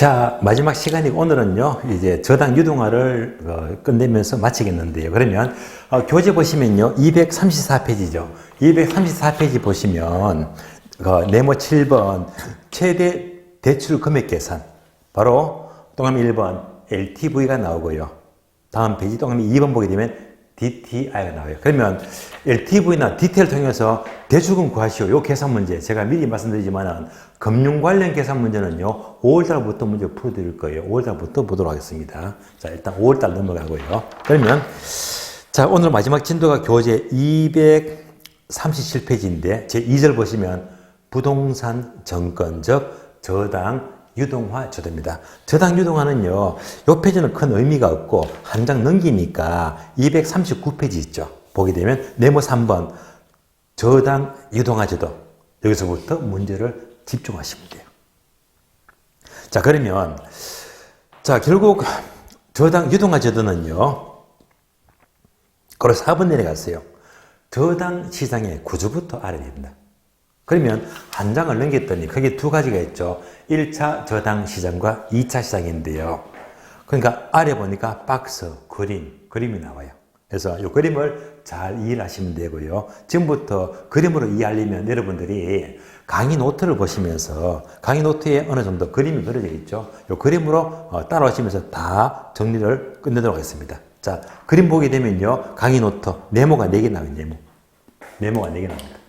자, 마지막 시간이고 오늘은요, 이제 저당 유동화를 끝내면서 마치겠는데요. 그러면 교재 보시면요, 234페이지죠. 234페이지 보시면 네모 7번 최대 대출 금액 계산, 바로 동그라미 1번 LTV가 나오고요. 다음 페이지 동그라미 2번 보게 되면 DTI가 나와요. 그러면 LTV나 DTI를 통해서 대출금 구하시오. 요 계산 문제 제가 미리 말씀드리지만 금융 관련 계산 문제는요 5월달부터 문제 풀어드릴 거예요. 5월달부터 보도록 하겠습니다. 자, 일단 5월달 넘어가고요. 그러면 자, 오늘 마지막 진도가 교재 237페이지인데 제 2절 보시면 부동산 정권적 저당 유동화 제도입니다. 저당 유동화는요, 이 페이지는 큰 의미가 없고 한 장 넘기니까 239페이지 있죠. 보게 되면 네모 3번 저당 유동화 제도, 여기서부터 문제를 집중하시면 돼요. 자, 그러면 자, 결국 저당 유동화 제도는요, 그걸 4번 내려갔어요. 저당 시장의 구조부터 알아야 됩니다. 그러면 한 장을 넘겼더니 그게 두 가지가 있죠. 1차 저당 시장과 2차 시장인데요. 그러니까 아래 보니까 박스, 그림이 나와요. 그래서 이 그림을 잘 이해하시면 되고요. 지금부터 그림으로 이해하려면 여러분들이 강의 노트를 보시면서 강의 노트에 어느 정도 그림이 그려져 있죠. 이 그림으로 따라오시면서 다 정리를 끝내도록 하겠습니다. 자, 그림 보게 되면요. 강의 노트, 네모가 4개 나와요. 네모가 4개 나옵니다.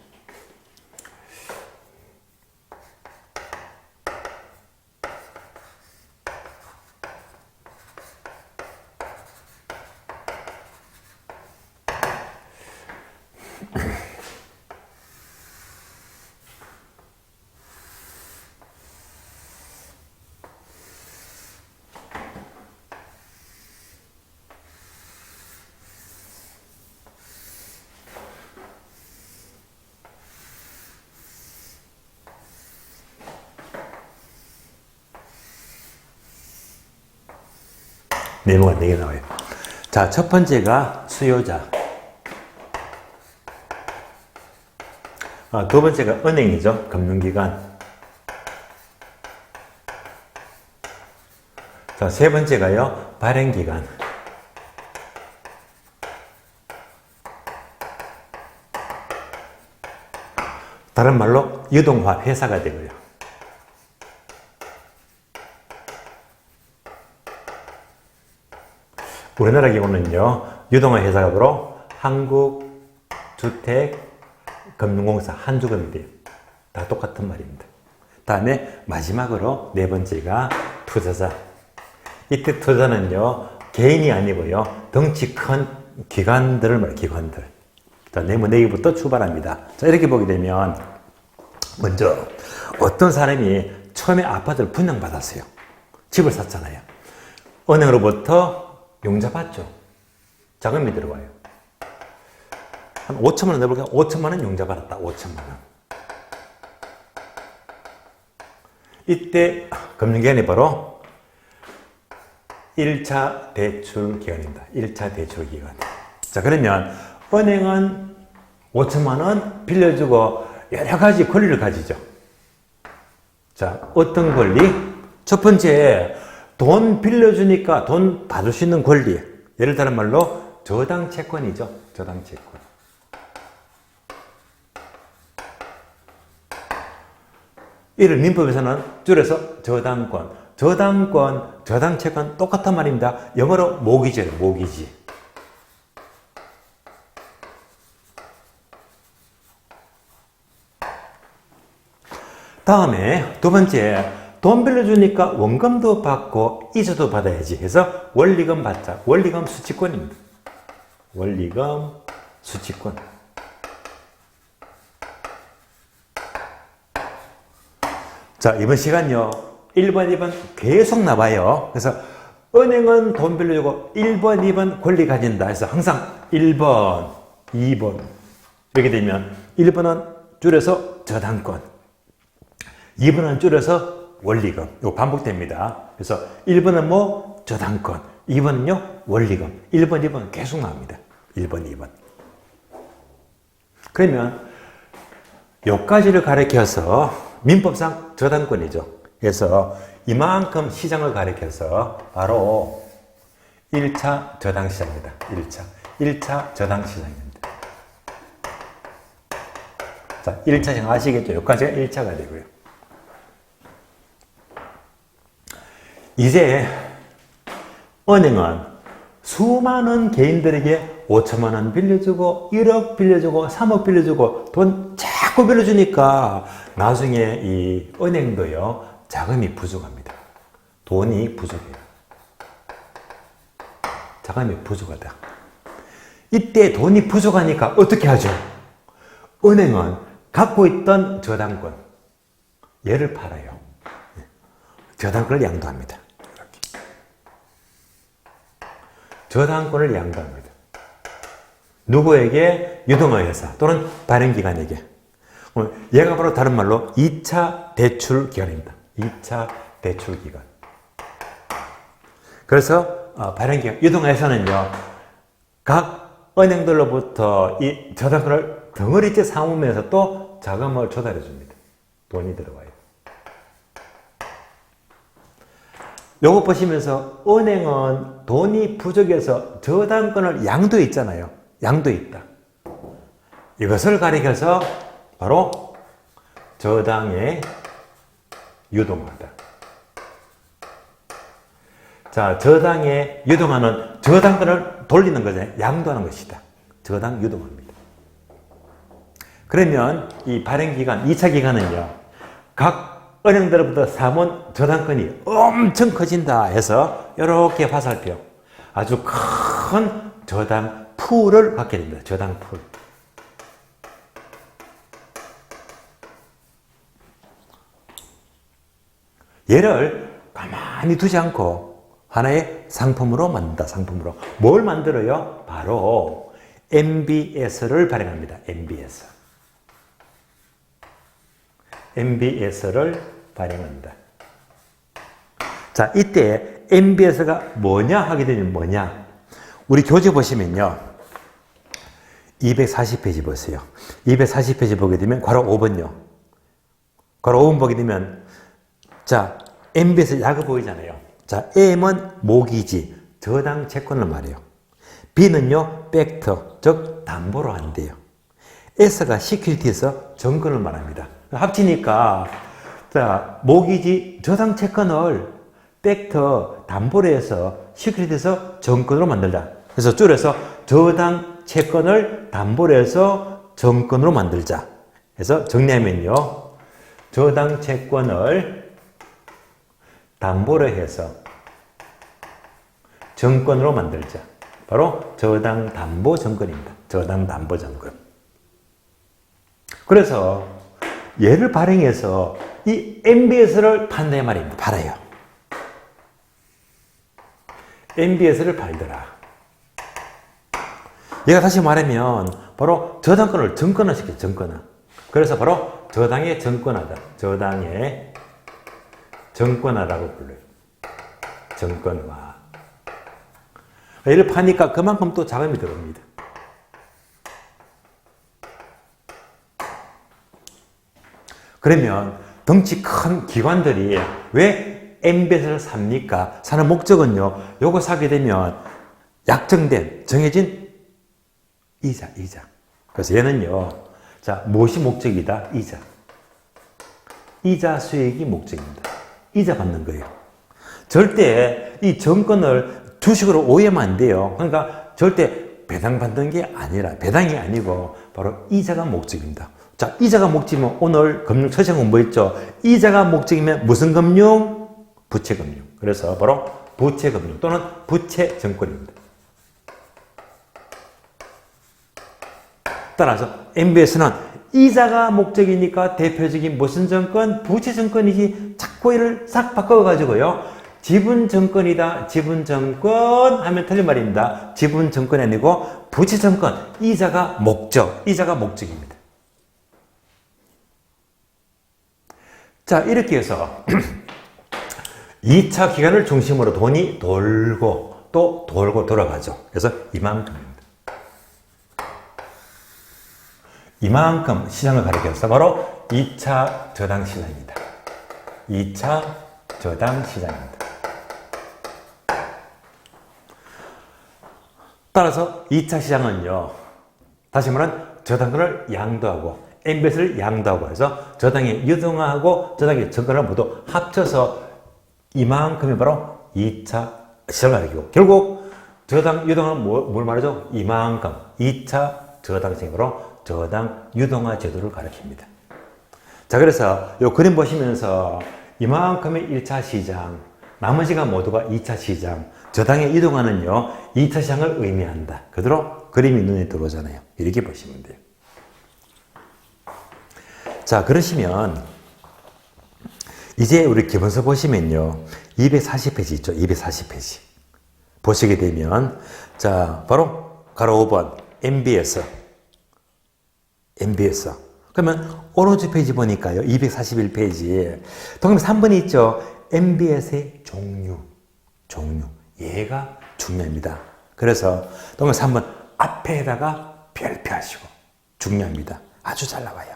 네모가 4개 나와요. 자, 첫 번째가 수요자. 두 번째가 은행이죠. 금융기관. 자, 세 번째가요. 발행기관. 다른 말로 유동화 회사가 되고요. 우리나라 경우는요, 유동화 회사가 바로 한국주택금융공사 한주금인데요. 다 똑같은 말입니다. 다음에 마지막으로 네 번째가 투자자. 이때 투자자는요, 개인이 아니고요, 덩치 큰 기관들을 말해요, 기관들. 자, 네모 4개부터 출발합니다. 자, 이렇게 보게 되면, 먼저, 어떤 사람이 처음에 아파트를 분양받았어요. 집을 샀잖아요. 은행으로부터 용자 받죠. 자금이 들어와요. 한 5천만 원 내볼까요? 5천만 원 용자 받았다. 5천만 원. 이때 금융기관이 바로 1차 대출 기관입니다. 1차 대출 기관. 자, 그러면 은행은 5천만 원 빌려주고 여러 가지 권리를 가지죠. 자, 어떤 권리? 첫 번째, 돈 빌려주니까 돈 받을 수 있는 권리. 예를 들어 말로 저당 채권이죠. 저당 채권. 이를 민법에서는 줄여서 저당권. 저당권, 저당 채권 똑같단 말입니다. 영어로 모기지예요. 모기지. 다음에 두 번째, 돈 빌려주니까 원금도 받고 이자도 받아야지 해서 원리금 받자. 원리금 수취권입니다. 원리금 수취권. 자, 이번 시간요. 1번, 2번 계속 나와요. 그래서 은행은 돈 빌려주고 1번, 2번 권리 가진다 해서 항상 1번, 2번 이렇게 되면 1번은 줄여서 저당권, 2번은 줄여서 원리금. 이거 반복됩니다. 그래서 1번은 뭐 저당권, 2번은요 원리금. 1번, 2번 계속 나옵니다. 1번, 2번. 그러면 여기까지를 가리켜서 민법상 저당권이죠. 그래서 이만큼 시장을 가리켜서 바로 1차 저당 시장입니다. 1차 저당 시장입니다. 자, 1차 시장 아시겠죠? 여기까지가 1차가 되고요. 이제 은행은 수많은 개인들에게 5천만 원 빌려주고 1억 빌려주고 3억 빌려주고 돈 자꾸 빌려주니까 나중에 이 은행도요 자금이 부족합니다. 돈이 부족해요. 자금이 부족하다. 이때 돈이 부족하니까 어떻게 하죠? 은행은 갖고 있던 저당권 얘를 팔아요. 저당권을 양도합니다. 이렇게. 저당권을 양도합니다. 누구에게? 유동화회사 또는 발행기관에게. 얘가 바로 다른 말로 2차 대출기관입니다. 2차 대출기관. 그래서 발행기관, 유동화회사는요 각 은행들로부터 이 저당권을 덩어리째 삼으면서 또 자금을 조달해 줍니다. 돈이 들어와요. 요거 보시면서 은행은 돈이 부족해서 저당권을 양도해 있잖아요. 양도해 있다. 이것을 가리켜서 바로 저당의 유동화다. 자, 저당의 유동화는 저당권을 돌리는 거잖아요. 양도하는 것이다. 저당 유동화입니다. 그러면 이 발행기관, 2차 기관은요. 각 은행들로부터 삼은 저당권이 엄청 커진다 해서 이렇게 화살표 아주 큰 저당 풀을 갖게 됩니다. 저당 풀. 얘를 가만히 두지 않고 하나의 상품으로 만든다. 상품으로. 뭘 만들어요? 바로 MBS를 발행합니다. MBS. MBS를 발행한다. 자, 이때 MBS가 뭐냐 하게 되면 뭐냐? 우리 교재 보시면요. 240페이지 보세요. 240페이지 보게 되면 괄호 5번요. 괄호 5번 보게 되면 자, MBS 야그 보이잖아요. 자, M은 모기지, 저당 채권을 말해요. B는요, 팩터, 즉 담보로 한대요. S가 시큐리티에서 정권을 말합니다. 합치니까 자, 모기지 저당 채권을 팩터 담보로 해서 시큐리티에서 정권으로 만들자. 그래서 줄여서 저당 채권을 담보로 해서 정권으로 만들자. 그래서 정리하면요. 저당 채권을 담보로 해서 정권으로 만들자. 바로 저당 담보 정권입니다. 저당 담보 정권. 그래서 얘를 발행해서 이 MBS를 판다 말입니다. 팔아요. MBS를 팔더라. 얘가 다시 말하면 바로 저당권을 정권화시켜요. 정권화. 그래서 바로 저당의 정권화다. 저당의 정권화라고 불러요. 정권화. 얘를 파니까 그만큼 또 자금이 들어옵니다. 그러면 덩치 큰 기관들이 왜 MBS를 삽니까? 사는 목적은요. 요거 사게 되면 약정된 정해진 이자. 그래서 얘는요. 자, 무엇이 목적이다? 이자. 이자 수익이 목적입니다. 이자 받는 거예요. 절대 이 정권을 주식으로 오해하면 안 돼요. 그러니까 절대 배당 받는 게 아니라 배당이 아니고 바로 이자가 목적입니다. 자, 이자가 목적이면 오늘 금융 첫 시간 공부했죠. 이자가 목적이면 무슨 금융? 부채금융. 그래서 바로 부채금융 또는 부채정권입니다. 따라서 MBS는 이자가 목적이니까 대표적인 무슨 정권? 부채정권이지. 자꾸 이를 싹 바꿔가지고요. 지분정권이다. 지분정권 하면 틀린 말입니다. 지분정권이 아니고 부채정권. 이자가 목적. 이자가 목적입니다. 자, 이렇게 해서 2차 기간을 중심으로 돈이 돌고 또 돌고 돌아가죠. 그래서 이만큼입니다. 이만큼 시장을 가리켜서 바로 2차 저당 시장입니다. 2차 저당 시장입니다. 따라서 2차 시장은요, 다시 말하면 저당권을 양도하고 MBS를 양도하고 해서 저당의 유동화하고 저당의 정권을 모두 합쳐서 이만큼이 바로 2차 시장을 가리키고, 결국 저당 유동화는 뭘 말하죠? 이만큼. 2차 저당 시장이 바로 저당 유동화 제도를 가리킵니다. 자, 그래서 이 그림 보시면서 이만큼의 1차 시장, 나머지가 모두가 2차 시장, 저당의 이동화는요 2차 시장을 의미한다. 그대로 그림이 눈에 들어오잖아요. 이렇게 보시면 돼요. 자, 그러시면 이제 우리 기본서 보시면요 240페이지 있죠. 240페이지 보시게 되면, 자, 바로 가로 5번 MBS 그러면 오른쪽 페이지 보니까요 241페이지 동그라미 3번이 있죠. MBS의 종류 얘가 중요합니다. 그래서 동그라미 3번 앞에다가 별표하시고 중요합니다. 아주 잘 나와요.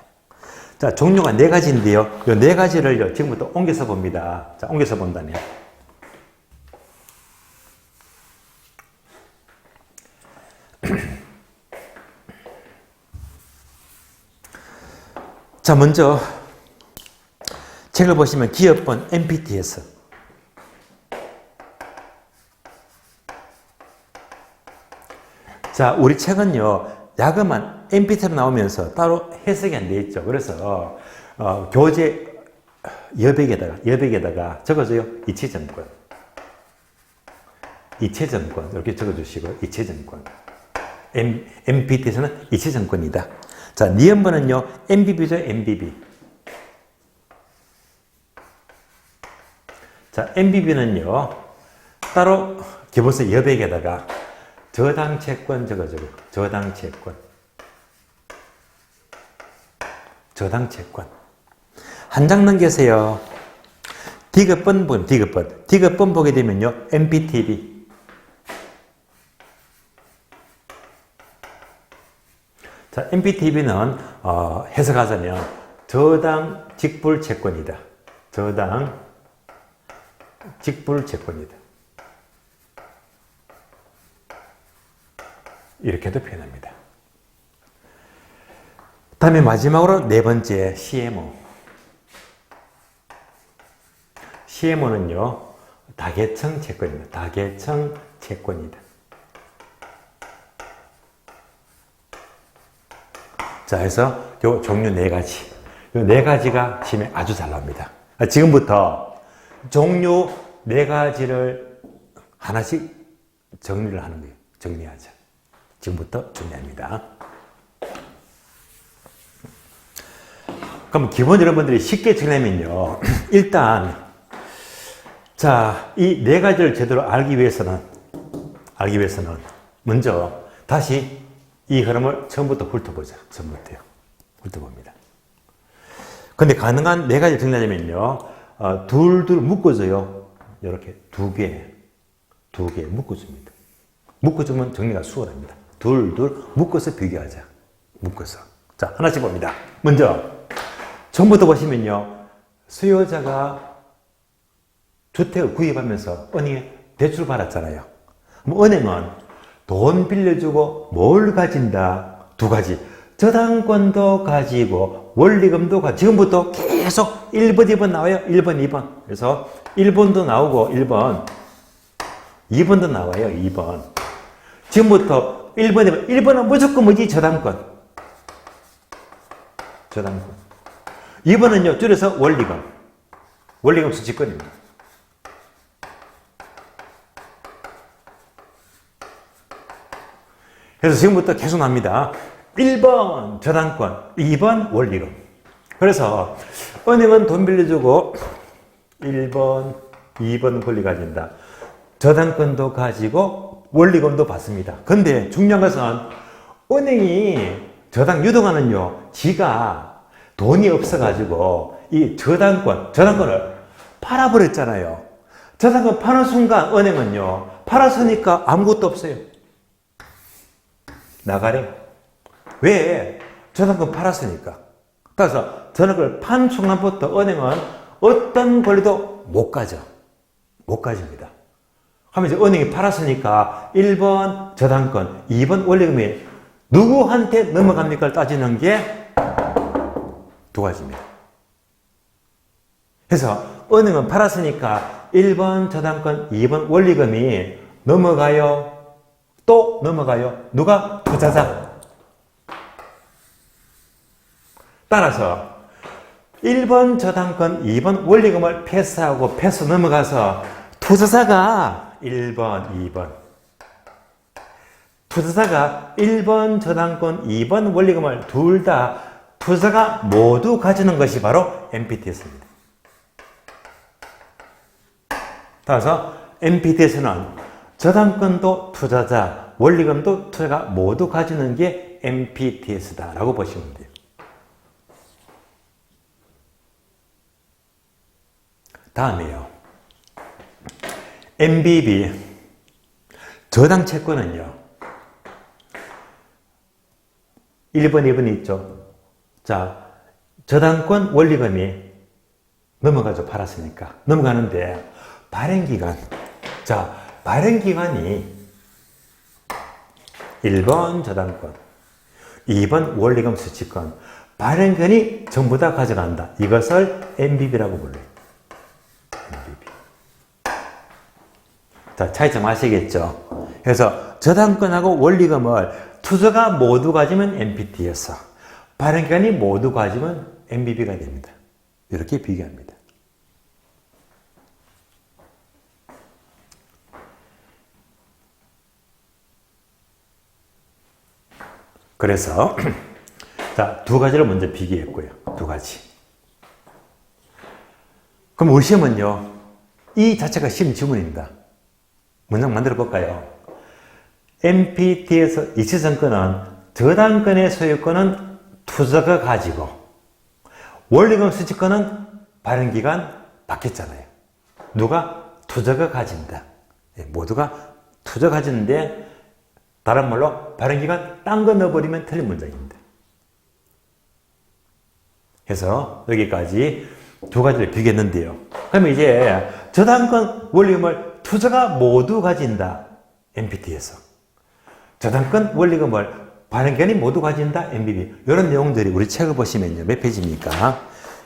자, 종류가 4가지인데요. 이 4가지를 지금부터 옮겨서 봅니다. 자, 옮겨서 본다면 자, 먼저 책을 보시면 기업본 MPTS 자, 우리 책은요 야금한 MPT로 나오면서 따로 해석이 안 돼 있죠. 그래서 교재 여백에다가 적어줘요. 이체전권 이렇게 적어주시고, 이체전권 MPT에서는 이체전권이다. 자, 니은번은요 MBB죠. MBB. 자, MBB는요 따로 기본서 여백에다가 저당채권 적어주고, 저당채권 한 장 넘겨세요. 디귿번 보게 되면요 MPTB. 자, MPTB는 해석하자면 저당 직불채권이다. 이렇게도 표현합니다. 다음에 마지막으로 4번째 CMO는요 다계층 채권입니다. 자, 해서 요 종류 4가지. 요 4가지가 시험에 아주 잘 나옵니다. 지금부터 종류 4가지를 하나씩 정리를 하는 거예요. 정리하자. 지금부터 정리합니다. 그럼 기본 여러분들이 쉽게 정리하면요. 일단, 자, 이 4가지를 제대로 알기 위해서는 먼저 다시 이 흐름을 처음부터 훑어보자. 훑어봅니다. 근데 가능한 4가지 정리하려면요, 둘 묶어줘요. 이렇게 2개 묶어줍니다. 묶어주면 정리가 수월합니다. 둘 묶어서 비교하자. 자, 하나씩 봅니다. 먼저, 처음부터 보시면요, 수요자가 주택을 구입하면서 은행에 대출 받았잖아요. 은행은 돈 빌려주고 뭘 가진다? 2가지. 저당권도 가지고 원리금도 가지고, 지금부터 계속 1번, 2번 나와요. 1번, 2번. 그래서 1번도 나오고 1번, 2번도 나와요. 2번. 지금부터 1번, 2번. 1번은 무조건 뭐지? 저당권. 2번은요, 줄여서 원리금 수취권입니다. 그래서 지금부터 계속 납니다. 1번 저당권, 2번 원리금. 그래서 은행은 돈 빌려주고 1번, 2번 권리 가진다. 저당권도 가지고 원리금도 받습니다. 근데 중요한 것은 은행이 저당 유동화는요, 지가 돈이 없어가지고 이 저당권을 팔아버렸잖아요. 저당권 파는 순간 은행은요, 팔았으니까 아무것도 없어요. 나가래. 왜? 저당권 팔았으니까. 그래서 저당권을 판 순간부터 은행은 어떤 권리도 못 가져. 못 가집니다. 하면 이제 은행이 팔았으니까 1번 저당권, 2번 원리금이 누구한테 넘어갑니까? 따지는 게 두 가지입니다. 그래서 은행은 팔았으니까 1번 저당권, 2번 원리금이 넘어가요. 또 넘어가요. 누가? 투자자. 따라서 1번 저당권, 2번 원리금을 패스하고 패스 넘어가서 투자자가 1번, 2번. 투자자가 1번 저당권, 2번 원리금을 둘 다 투자자가 모두 가지는 것이 바로 NPTS입니다. 따라서 NPTS는 저당권도 투자자, 원리금도 투자가 모두 가지는 게 NPTS다라고 보시면 돼요. 다음이에요. MBB 저당 채권은요. 1번, 2번 있죠. 자, 저당권 원리금이 넘어가죠. 팔았으니까. 넘어가는데 발행기간. 자, 발행기간이 1번 저당권, 2번 원리금 수취권. 발행기간이 전부 다 가져간다. 이것을 MBB라고 불러요. MBB. 자, 차이점 아시겠죠? 그래서 저당권하고 원리금을 투자가 모두 가지면 NPT에서 발행기간이 모두 가지면 MBB가 됩니다. 이렇게 비교합니다. 그래서 자, 두 가지를 먼저 비교했고요. 두 가지. 그럼 우리 시험은요. 이 자체가 시험 지문입니다. 문장 만들어 볼까요? NPT에서 이체증권은 저당권의 소유권은 투자가 가지고 원리금 수취권은 발행기간 바뀌었잖아요. 누가? 투자가 가진다. 모두가 투자 가지는데 다른 말로 발행기간 딴 거 넣어버리면 틀린 문장입니다. 그래서 여기까지 두 가지를 비교했는데요. 그러면 이제 저당권 원리금을 투자가 모두 가진다. NPT에서. 저당권 원리금을 발행기간이 모두 가진다. MBB. 이런 내용들이 우리 책을 보시면요. 몇 페이지입니까?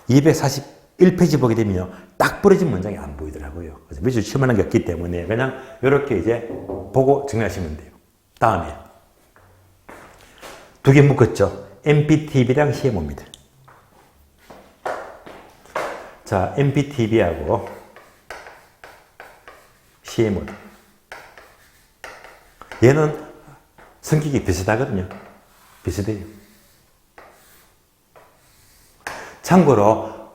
241페이지 보게 되면요. 딱 부러진 문장이 안 보이더라고요. 그래서 몇 줄 치만한 게 없기 때문에 그냥 이렇게 이제 보고 정리하시면 돼요. 다음에 두 개 묶었죠. MPTB랑 CMO입니다. 자, MPTB하고 CMO. 얘는 성격이 비슷하거든요. 비슷해요. 참고로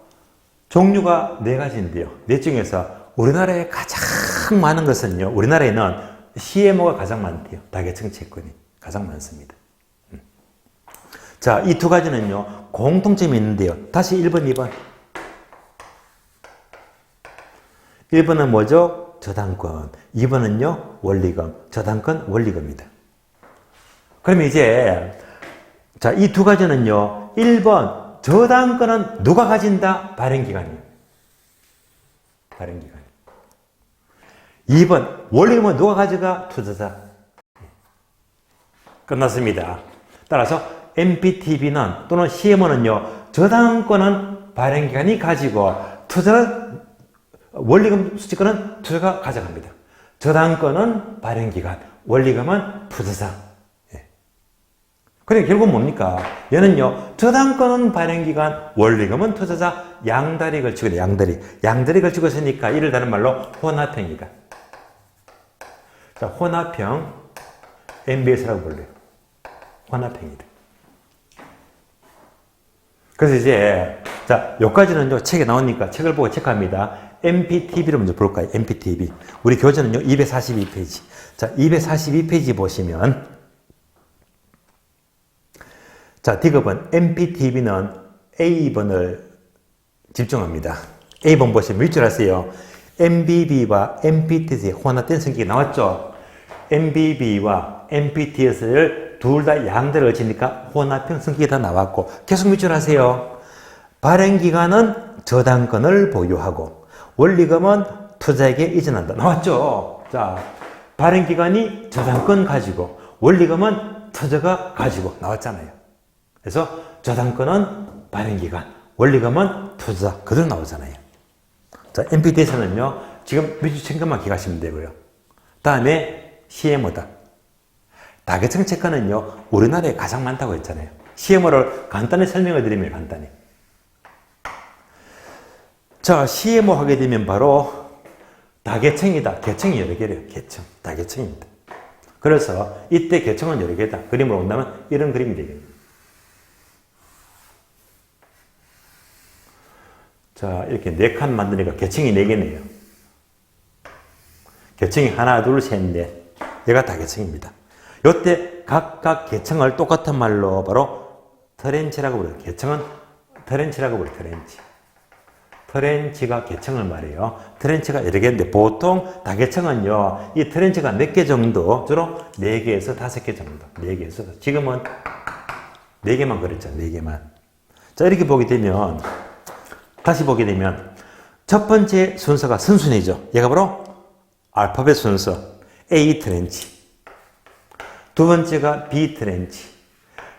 종류가 네 가지인데요. 네 중에서 우리나라에 가장 많은 것은요. 우리나라에는 CMO가 가장 많대요. 다계층 채권이 가장 많습니다. 자, 이 두 가지는요. 공통점이 있는데요. 다시 1번, 2번. 1번은 뭐죠? 저당권. 2번은요. 원리금. 저당권, 원리금입니다. 그러면 이제 자, 이 두 가지는요. 1번 저당권은 누가 가진다? 발행기관이에요. 발행기관. 2번 원리금은 누가 가져가? 투자자. 끝났습니다. 따라서 MPTB는 또는 CMO는요. 저당권은 발행기관이 가지고 원리금 수취권은 투자가 가져갑니다. 저당권은 발행기관, 원리금은 투자자. 그러니까 결국 뭡니까? 얘는요, 저당권은 발행기관, 원리금은 투자자, 양다리 걸치고 있네, 양다리. 양다리 걸치고 있으니까 이를 다른 말로 혼합형이다. 자, 혼합형, MBS라고 불러요. 혼합형이다. 그래서 이제, 자, 여기까지는요, 책에 나오니까 책을 보고 체크합니다. MPTB를 먼저 볼까요? MPTB. 우리 교재는요, 242페이지. 자, 242페이지 보시면, 자, D급은 MPTB는 A번을 집중합니다. A번 보시면 밑줄 하세요. MBB와 MPTS의 혼합된 성격이 나왔죠? MBB와 MPTS를 둘 다 양대를 걸치니까 혼합형 성격이 다 나왔고, 계속 밑줄 하세요. 발행기간은 저당권을 보유하고 원리금은 투자에게 이전한다. 나왔죠? 자, 발행기관이 저당권 가지고 원리금은 투자가 가지고 나왔잖아요. 그래서 저당권은 발행기관, 원리금은 투자 그대로 나오잖아요. 자, NPT에서는요, 지금 미주채권만 기억하시면 되고요. 다음에 CMO다. 다계층 채권은요, 우리나라에 가장 많다고 했잖아요. CMO를 간단히 설명을 드리면 간단히. 자, CMO 하게 되면 바로 다계층이다. 계층이 여러 개래요. 계층. 다계층입니다. 그래서 이때 계층은 여러 개다. 그림으로 본다면 이런 그림이 되겠네요. 자, 이렇게 4칸 만드니까 계층이 4개네요. 계층이 하나, 둘, 셋, 넷. 얘가 다계층입니다. 요때 각각 계층을 똑같은 말로 바로 트렌치라고 불러요. 계층은 트렌치라고 불러요. 트렌치. 트렌치가 계층을 말해요. 트렌치가 여러 개인데 보통 다계층은요. 이 트렌치가 몇 개 정도? 주로 4개에서 5개 정도. 4개에서. 지금은 4개만 그랬죠. 4개만. 자, 이렇게 보게 되면 다시 보게 되면 첫 번째 순서가 선순위죠. 얘가 바로 알파벳 순서. A 트렌치. 두 번째가 B 트렌치.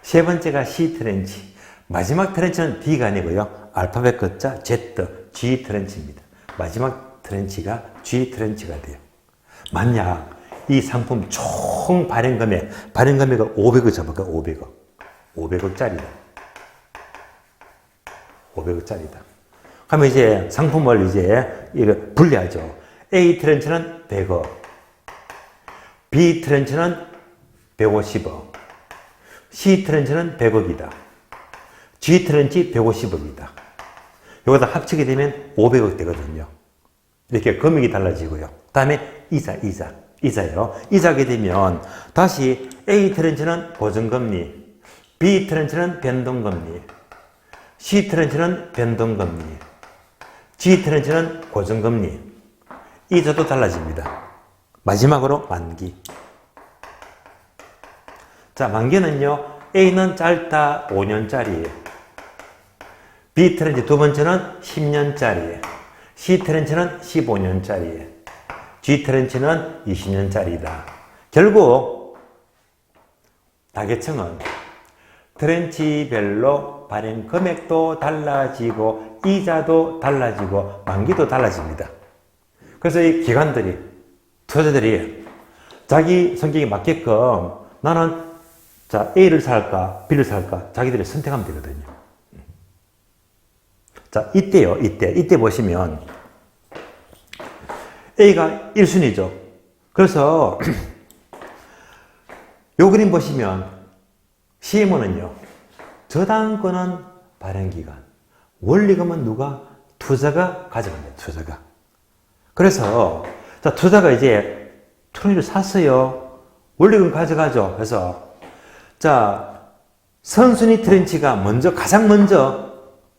세 번째가 C 트렌치. 마지막 트렌치는 D가 아니고요. 알파벳 끝자 Z, G 트렌치입니다. 마지막 트렌치가 G 트렌치가 돼요. 만약 이 상품 총 발행 금액을 500억 잡을까요? 500억. 500억짜리다. 500억짜리다. 그러면 이제 상품을 이제 분리하죠. A 트렌치는 100억. B 트렌치는 150억. C 트렌치는 100억이다. G 트렌치 150억이다. 여기다 합치게 되면 500억 되거든요. 이렇게 금액이 달라지고요. 다음에 이자요. 이자게 되면 다시 A 트렌치는 보증금리, B 트렌치는 변동금리, C 트렌치는 변동금리, G 트렌치는 고정금리. 이자도 달라집니다. 마지막으로 만기. 자, 만기는요, A는 짧다 5년짜리예요. B 트렌치 두 번째는 10년짜리예요. C 트렌치는 15년짜리예요. G 트렌치는 20년짜리다. 결국 다계층은 트렌치별로 발행 금액도 달라지고 이자도 달라지고 만기도 달라집니다. 그래서 이 기관들이, 투자자들이 자기 성격에 맞게끔 나는 자, A를 살까, B를 살까, 자기들이 선택하면 되거든요. 자, 이때 보시면 A가 1순위죠. 그래서 요 그림 보시면 CMO는요, 저당권은 발행기관, 원리금은 누가? 투자가 가져갑니다. 투자가. 그래서 자, 투자가 이제 트론을 샀어요. 원리금 가져가죠. 그래서 자, 선순위 트렌치가 가장 먼저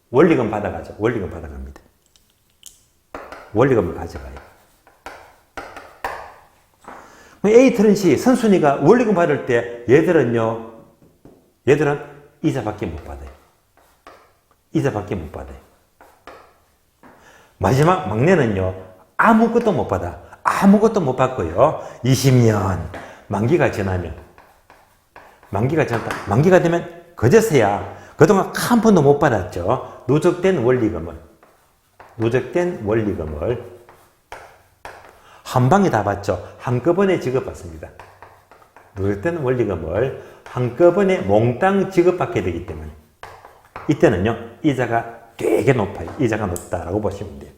원리금 받아가죠. 원리금 받아갑니다. 원리금을 가져가요. A 트렌치 선순위가 원리금 받을 때 얘들은 이자밖에 못 받아요. 이자밖에 못 받아요. 마지막 막내는요, 아무것도 못 받아. 아무것도 못 받고요. 20년 만기가 지나면 만기가 되면 그제서야 그동안 한 푼도 못 받았죠. 누적된 원리금을 한 방에 다 받죠. 한꺼번에 지급받습니다. 누적된 원리금을 한꺼번에 몽땅 지급받게 되기 때문에 이때는요, 이자가 되게 높아요. 이자가 높다라고 보시면 돼요.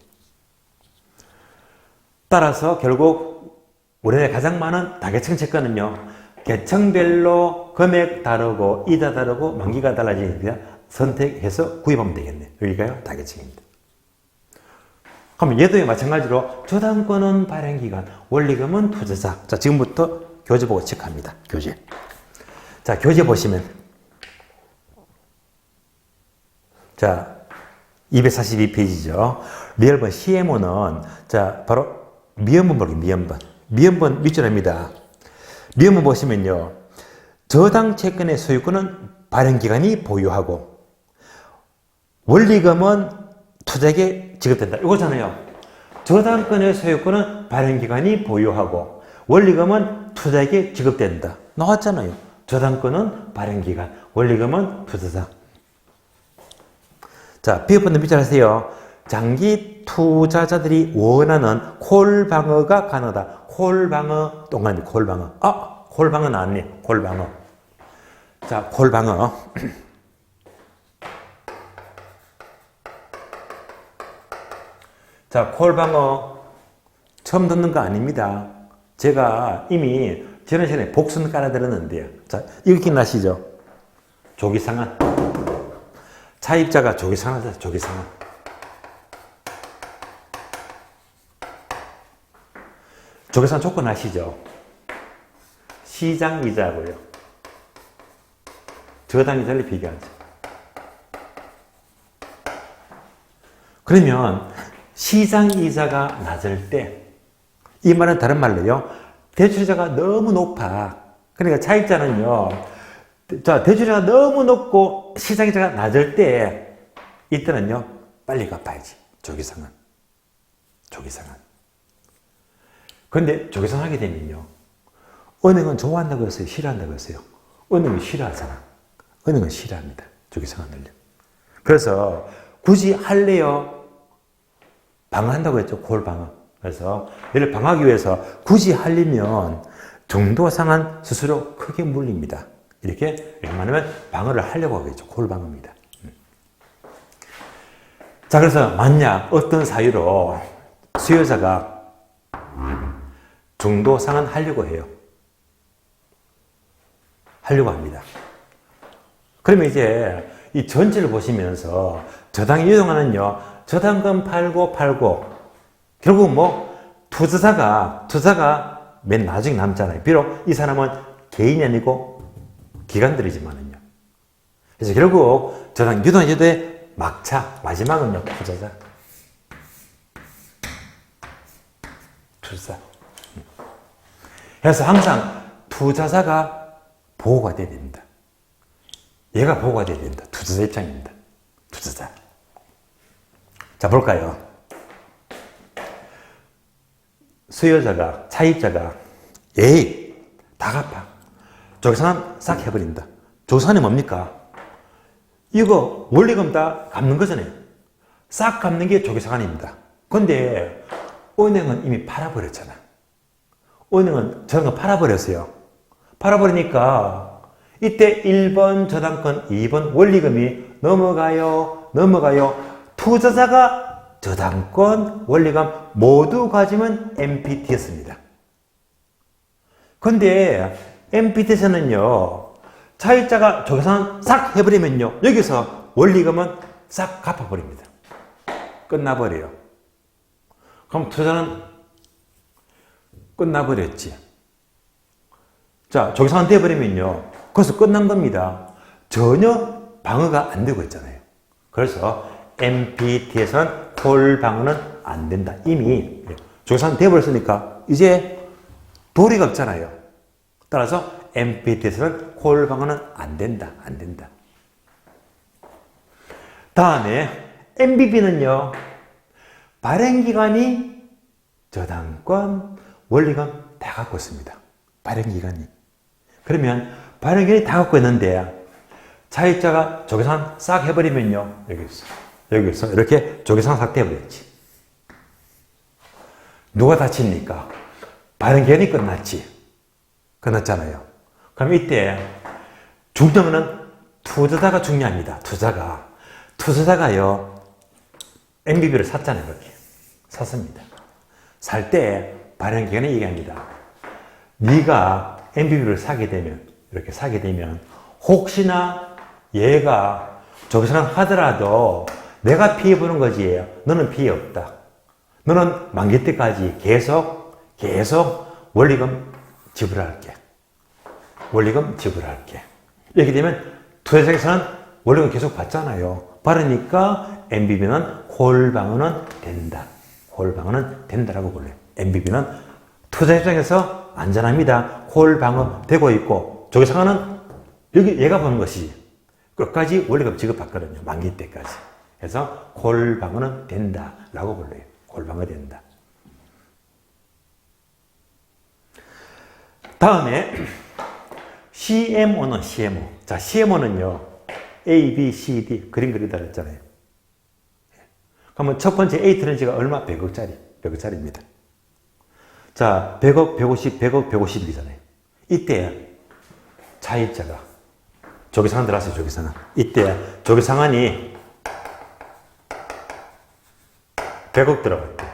따라서 결국 우리나라에 가장 많은 다계층 채권은요, 계층별로 금액 다르고 이자 다르고 만기가 달라지니까 선택해서 구입하면 되겠네요. 여기가요, 다계층입니다. 그럼 얘도 마찬가지로 저당권은 발행기관, 원리금은 투자자. 자, 지금부터 교재 보고 체크합니다. 교재. 자, 교재 보시면 자, 242페이지죠. 리얼번 CMO는 자, 바로 미연분 볼게요. 미연분 밑줄입니다. 미연분 보시면요, 저당 채권의 소유권은 발행기관이 보유하고 원리금은 투자에게 지급된다. 이거잖아요. 저당권의 소유권은 발행기관이 보유하고 원리금은 투자에게 지급된다. 나왔잖아요. 저당권은 발행기관, 원리금은 투자자. 자, 비읍번호 밑줄하세요. 장기 투자자들이 원하는 콜방어가 가능하다. 콜방어, 동그라미 콜방어. 아, 콜방어 나왔네. 콜방어. 자, 콜방어. 자, 콜방어 처음 듣는 거 아닙니다. 제가 이미 지난 시간에 복순 깔아드렸는데요. 자, 이거 기억나시죠? 조기상한. 차입자가 조기상한다. 조기상한. 조기상한 조건 아시죠? 시장이자고요. 저당이자를 비교하죠. 그러면 시장이자가 낮을 때, 이 말은 다른 말로요. 대출이자가 너무 높아. 그러니까 차입자는요. 자, 대출이자가 너무 높고 시장이자가 낮을 때 이때는요. 빨리 갚아야지. 조기상환. 조기상환. 그런데 조기상환 하게 되면요. 은행은 좋아한다고 했어요? 싫어한다고 했어요? 은행은 싫어하잖아. 은행은 싫어합니다. 조기상환을요. 그래서 굳이 할래요? 방어한다고 했죠. 콜방어. 그래서 얘를 방어하기 위해서 굳이 하려면 정도상한 수수료 크게 물립니다. 이렇게 말하면 방어를 하려고 하겠죠. 콜방어입니다. 자, 그래서 만약 어떤 사유로 수요자가 정도상환 하려고 해요. 하려고 합니다. 그러면 이제 이 전체를 보시면서 저당이 유동하는요. 저당금 팔고 결국 뭐 투자가 맨 나중에 남잖아요. 비록 이 사람은 개인이 아니고 기관들이지만은요. 그래서 결국 저당 유동제도의 막차 마지막은요. 투자자. 그래서 항상 투자자가 보호가 돼야 됩니다. 얘가 보호가 돼야 됩니다. 투자자 입장입니다. 투자자. 자, 볼까요? 수요자가, 차입자가, 에이, 다 갚아. 조기상환 싹 해버린다. 조기상환이 뭡니까? 이거 원리금 다 갚는 거잖아요. 싹 갚는 게 조기상환입니다. 근데 은행은 이미 팔아버렸잖아. 은행은 저당권 팔아버렸어요. 팔아버리니까 이때 1번 저당권, 2번 원리금이 넘어가요. 투자자가 저당권, 원리금 모두 가지면 MPT였습니다. 근데 MPT에서는요, 차입자가 조기상환 싹 해버리면요, 여기서 원리금은 싹 갚아버립니다. 끝나버려요. 그럼 투자는 끝나버렸지. 자, 조기상환 돼버리면요, 그래서 끝난 겁니다. 전혀 방어가 안 되고 있잖아요. 그래서 MPT에서는 콜 방어는 안 된다. 이미 조기상환 돼버렸으니까 이제 도리가 없잖아요. 따라서 MPT에서는 콜 방어는 안 된다. 다음에 MBB는요. 발행기관이 저당권, 원리금 다 갖고 있습니다. 발행기관이. 그러면 발행기관이 다 갖고 있는데 차입자가 조기상환 싹 해버리면요. 여기서 이렇게 조기상환 싹 돼버렸지. 누가 다칩니까? 발행기간이 끝났잖아요. 그럼 이때 중요한 투자자가 중요합니다. 투자자가요. MBB를 샀잖아요. 그렇게 샀습니다. 살 때 발행기간에 얘기합니다. 네가 MBB를 이렇게 사게 되면 혹시나 얘가 조기상환 하더라도 내가 피해 보는 거지. 너는 피해 없다. 너는 만기 때까지 계속 원리금 지불할게. 이렇게 되면 투자자에서는 원리금 계속 받잖아요. 받으니까 MBB는 콜방어는 된다라고 불러요. MBB는 투자 입장에서 안전합니다. 콜방어 되고 있고 조기상환은 여기 얘가 보는 것이 끝까지 원리금 지급받거든요. 만기 때까지. 그래서 콜방어는 된다라고 불러요. 콜방어 된다. 다음에 CMO는 CMO. 자, CMO는요. A, B, C, D 그림 그리다 했잖아요. 그러면 첫 번째 A 트렌치가 얼마? 100억짜리. 100억짜리입니다. 자, 100억, 150, 100억, 150이잖아요. 이때 차입자가 조기상환 들어왔어요. 조기상환. 이때 조기상환이 100억 들어갈 때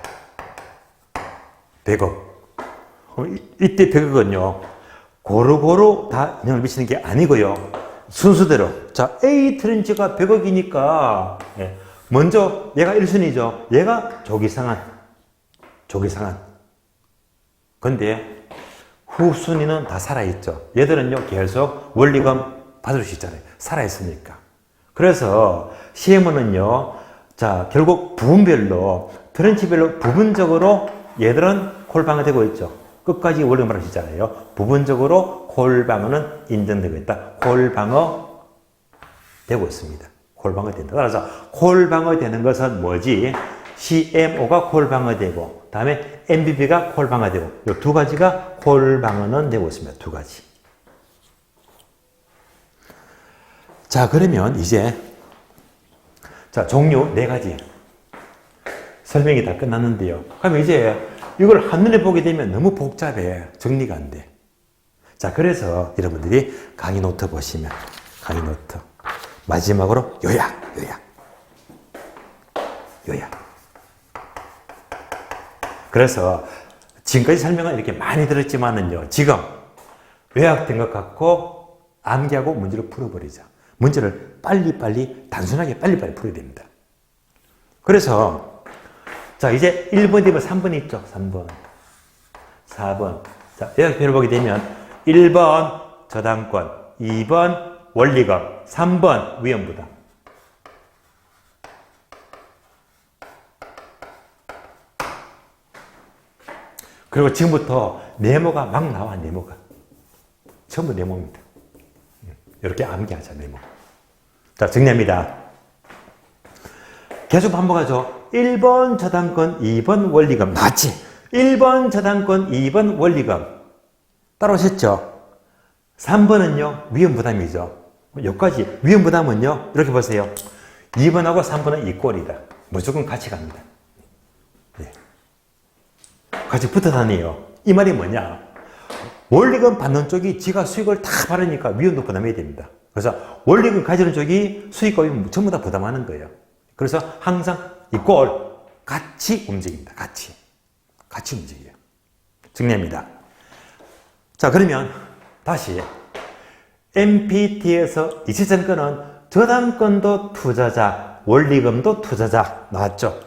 100억. 이때 100억은요. 고루고루 다 영향을 미치는 게 아니고요. 순수대로. 자, A 트렌치가 100억이니까 먼저 얘가 1순위죠. 얘가 조기상환. 조기상환. 근데 후순위는 다 살아있죠. 얘들은요. 계속 원리금 받을 수 있잖아요. 살아있으니까. 그래서 CM은요. 자, 결국 부분별로 트렌치별로 부분적으로 얘들은 콜방어 되고 있죠. 끝까지 원리금 받을 수 있잖아요. 부분적으로 콜방어는 인정되고 있다. 콜방어 되고 있습니다. 콜방어 된다. 따라서 콜방어 되는 것은 뭐지? CMO가 콜방어 되고 다음에 MBB가 콜방어 되고 이 두 가지가 콜방어는 되고 있습니다. 두 가지. 자, 그러면 이제 자, 종류 네 가지 설명이 다 끝났는데요. 그럼 이제 이걸 한눈에 보게 되면 너무 복잡해. 정리가 안 돼. 자, 그래서 여러분들이 강의 노트 보시면 강의 노트 마지막으로 요약. 그래서 지금까지 설명은 이렇게 많이 들었지만은요. 지금 요약된 것 갖고 암기하고 문제를 풀어버리자. 문제를 단순하게 빨리빨리 풀어야 됩니다. 그래서 자, 이제 1번 되면 3번 있죠. 3번. 4번. 자, 요약표를 보게 되면 1번 저당권, 2번 원리금, 3번 위험부담. 그리고 지금부터 네모가 막 나와, 네모가. 전부 네모입니다. 이렇게 암기하자, 네모. 자, 정리합니다. 계속 반복하죠. 1번 저당권, 2번 원리금. 맞지? 1번 저당권, 2번 원리금. 따라오셨죠? 3번은요, 위험부담이죠. 여기까지. 위험부담은요, 이렇게 보세요. 2번하고 3번은 이꼴이다. 무조건 같이 갑니다. 네. 같이 붙어 다녀요. 이 말이 뭐냐? 원리금 받는 쪽이 지가 수익을 다 받으니까 위험도 부담해야 됩니다. 그래서 원리금 가지는 쪽이 수익금이 전부 다 부담하는 거예요. 그래서 항상 이꼴 같이 움직입니다. 같이 움직여요. 정리합니다. 자, 그러면 다시 MPT에서 이시증권은 저당권도 투자자, 원리금도 투자자 나왔죠.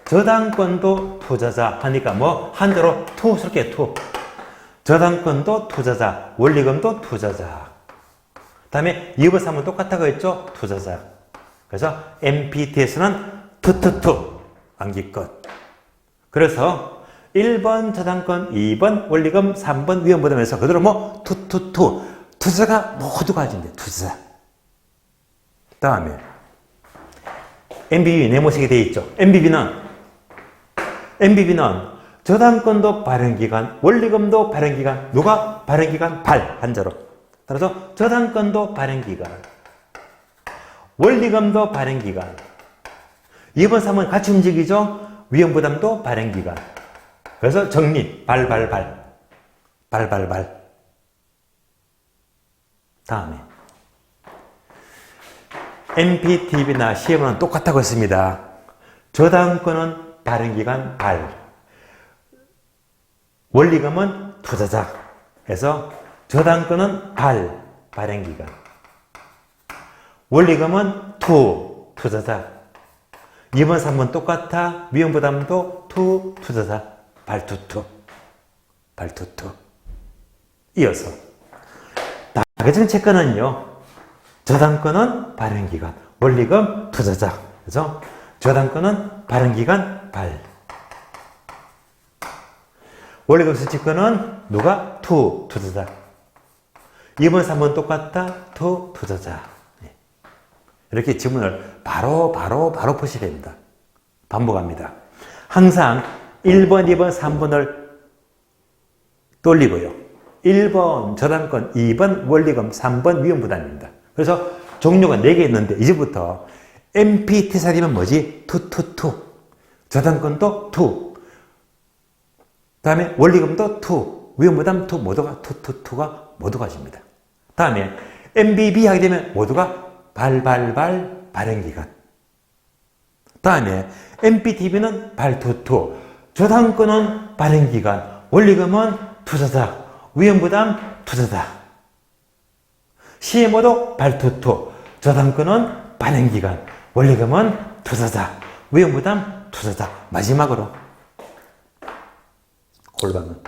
저당권도 투자자 하니까 뭐 한자로 투스럽게 투. 저당권도 투자자, 원리금도 투자자. 다음에 2번, 3번 똑같다고 했죠? 투자자. 그래서 MPT에서는 투투투 암기 끝. 그래서 1번 저당권, 2번 원리금, 3번 위험부담에서 그대로 뭐 투투투 투자가 모두 가진대. 투자. 다음에 MBB 네모색이 되어 있죠. MBB는 저당권도 발행기간, 원리금도 발행기간. 누가 발행기간? 한자로. 따라서 저당권도 발행기간, 원리금도 발행기간. 2번, 3번 같이 움직이죠? 위험부담도 발행기간. 그래서 정리. 발발발. 다음에 MPTB나 CM은 똑같다고 했습니다. 저당권은 발행기간 원리금은 투자자. 그래서 저당권은 발행기간. 원리금은 투자자. 2번, 3번 똑같아. 위험부담도 투자자. 발투투. 이어서 가계정채권은요. 저당권은 발행기간, 원리금 투자자. 그래서 저당권은 발행기간 원리금 수취권은 누가? 투자자. 2번, 3번 똑같다. 투자자. 이렇게 지문을 바로 푸셔야 됩니다. 반복합니다. 항상 1번, 2번, 3번을 돌리고요. 1번 저당권, 2번 원리금, 3번 위험부담입니다. 그래서 종류가 4개 있는데 이제부터 MPT살이면 뭐지? 투. 저당권도 투. 다음에 원리금도 투. 위험부담 투. 모두가 투가 모두 가집니다. 다음에 MBB 하게 되면 모두가 발행기간. 다음에 MPTV는 발투투. 저당권은 발행기간. 원리금은 투자자. 위험부담 투자자. CMO도 발투투. 저당권은 발행기간. 원리금은 투자자. 위험부담 투자자. 마지막으로 골방은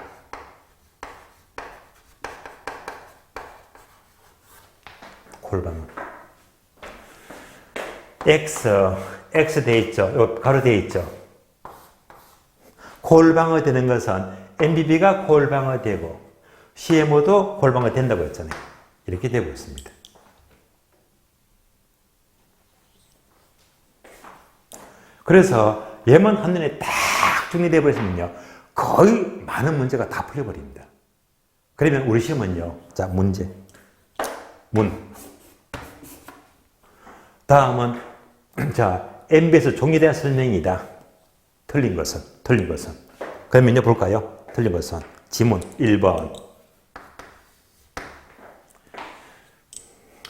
X 돼 있죠. 가로 돼 있죠. 골방어 되는 것은 MBB가 골방어 되고 CMO도 골방어 된다고 했잖아요. 이렇게 되고 있습니다. 그래서 얘만 한눈에 딱 정리되어 버리면요. 거의 많은 문제가 다 풀려버립니다. 그러면 우리 시험은요. 자, 문제. 다음은 자, MB에서 종료된 설명이다. 틀린 것은. 그러면요, 볼까요? 틀린 것은 지문 1번,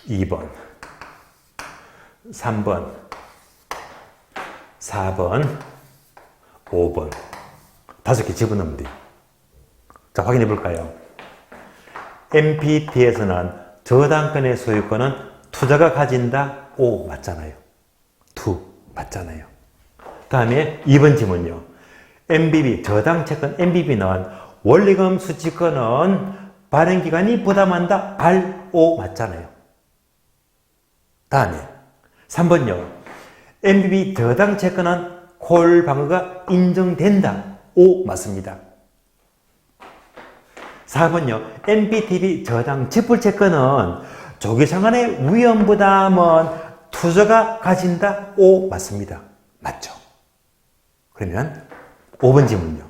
2번, 3번, 4번, 5번. 5개 집어넣으면 돼요. 자, 확인해 볼까요? MPT에서는 저당권의 소유권은 투자가 가진다. O 맞잖아요. 투 맞잖아요. 다음에 2번 지문요. MBB, 저당채권 MBB는 원리금 수취권은 발행기관이 부담한다. RO 맞잖아요. 다음에 3번요. MBB 저당채권은 콜방어가 인정된다. O 맞습니다. 4번요. MPTV 저당 지불채권은 조기상환의 위험부담은 투자가 가진다. O 맞습니다. 맞죠? 그러면 5번 지문요.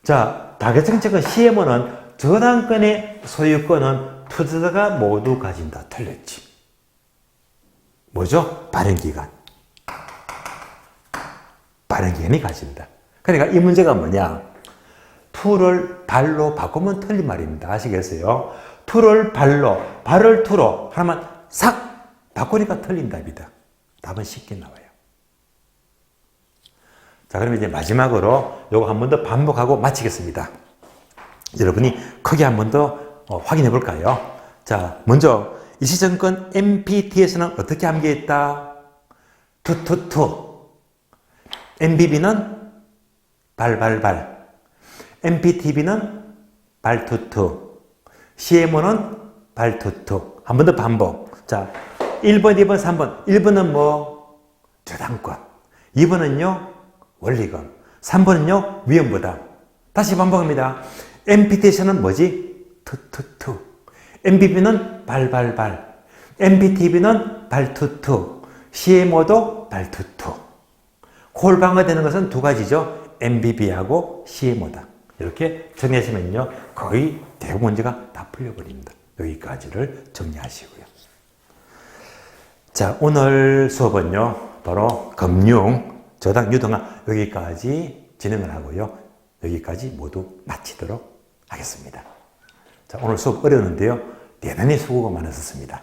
자, 다계층채권 CMO는 저당권의 소유권은 투자자가 모두 가진다. 틀렸지. 뭐죠? 발행기간. 발행기간이 가진다. 그러니까 이 문제가 뭐냐? 투를 발로 바꾸면 틀린 말입니다. 아시겠어요? 투를 발로, 발을 투로 하나만 싹 바꾸니까 틀린 답이다. 답은 쉽게 나와요. 자, 그럼 이제 마지막으로 요거 한 번 더 반복하고 마치겠습니다. 여러분이 크게 한 번 더 확인해 볼까요? 자, 먼저 일시증권 MPT에서는 어떻게 함께했다? 투. MBB는 발. MPTV는 발투투. CMO는 발투투. 한 번 더 반복. 자, 1번, 2번, 3번. 1번은 뭐? 저당권. 2번은요? 원리금. 3번은요? 위험부담. 다시 반복합니다. MPT에서는 뭐지? 투. MBB는 발. MPTV는 발투투. CMO도 발투투. 콜방어 되는 것은 두 가지죠. MBB하고 CMO다. 이렇게 정리하시면요. 거의 대부분 문제가 다 풀려버립니다. 여기까지를 정리하시고요. 자, 오늘 수업은요. 바로 금융, 저당, 유동화 여기까지 진행을 하고요. 여기까지 모두 마치도록 하겠습니다. 자, 오늘 수업 어려웠는데요. 대단히 수고가 많으셨습니다.